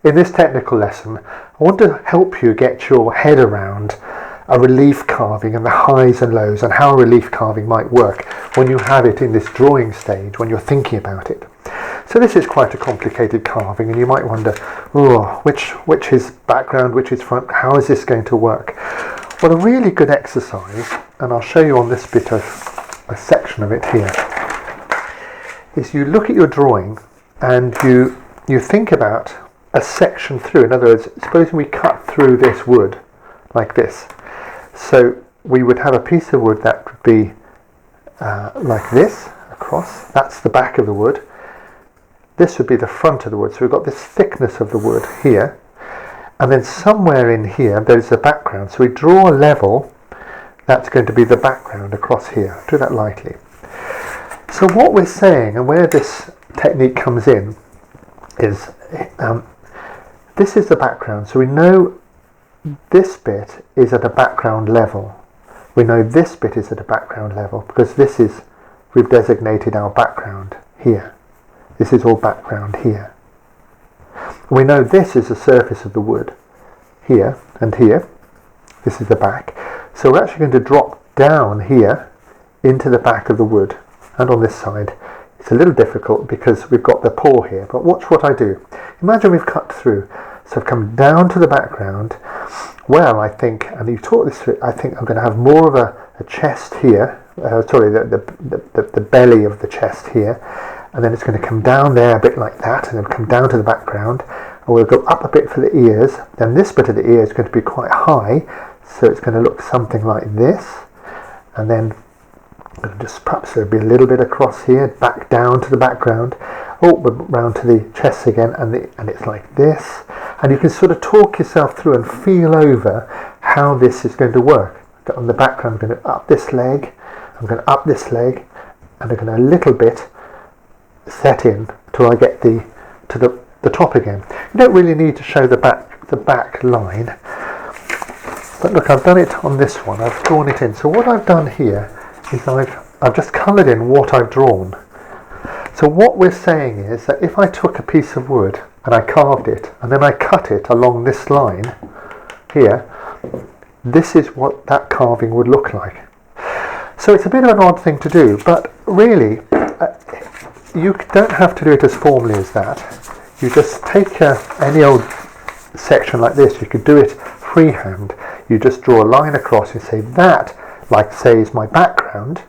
in this technical lesson, I want to help you get your head around a relief carving and the highs and lows and how a relief carving might work when you have it in this drawing stage, when you're thinking about it. So this is quite a complicated carving, and you might wonder, oh, which is background, which is front, how is this going to work? Well, a really good exercise, and I'll show you on this bit of a section of it here, is you look at your drawing and you think about a section through. In other words, supposing we cut through this wood like this. So we would have a piece of wood that would be like this across. That's the back of the wood. This would be the front of the wood. So we've got this thickness of the wood here. And then somewhere in here, there's the background. So we draw a level. That's going to be the background across here. Do that lightly. So what we're saying, and where this technique comes in, is this is the background. So we know this bit is at a background level. We know this bit is at a background level because we've designated our background here. This is all background here. We know this is the surface of the wood here and here. This is the back. So we're actually going to drop down here into the back of the wood, and on this side it's a little difficult because we've got the paw here, but watch what I do. Imagine we've cut through. So I've come down to the background. Well, I think, and you taught this through, I think I'm going to have more of a chest here, the belly of the chest here, and then it's going to come down there a bit like that, and then come down to the background, and we'll go up a bit for the ears. Then this bit of the ear is going to be quite high, so it's going to look something like this, and then just perhaps there'll be a little bit across here, back down to the background, round to the chest again, and it's like this, and you can sort of talk yourself through and feel over how this is going to work. On the background, I'm going to up this leg, I'm going to up this leg, and I'm going to a little bit set in till I get to the top again. You don't really need to show the back line, but look, I've done it on this one. I've drawn it in. So what I've done here is I've just coloured in what I've drawn. So what we're saying is that if I took a piece of wood and I carved it and then I cut it along this line here, this is what that carving would look like. So it's a bit of an odd thing to do, but really you don't have to do it as formally as that. You just take any old section like this. You could do it freehand. You just draw a line across and say that, like say, is my background,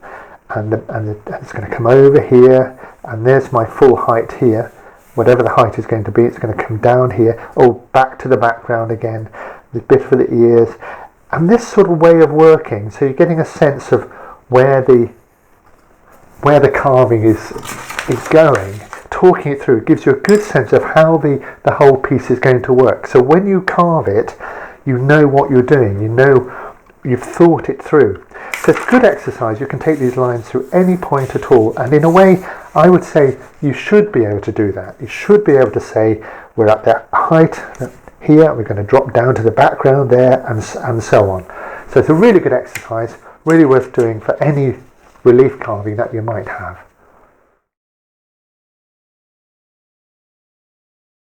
and it's going to come over here, and there's my full height here. Whatever the height is going to be, it's going to come down here. Back to the background again. The bit for the ears, and this sort of way of working. So you're getting a sense of where the carving is going. Talking it through gives you a good sense of how the whole piece is going to work. So when you carve it, you know what you're doing. You know you've thought it through. So it's a good exercise. You can take these lines through any point at all, and in a way I would say you should be able to do that. You should be able to say we're at that height here, we're going to drop down to the background there, and so on. So it's a really good exercise, really worth doing for any relief carving that you might have.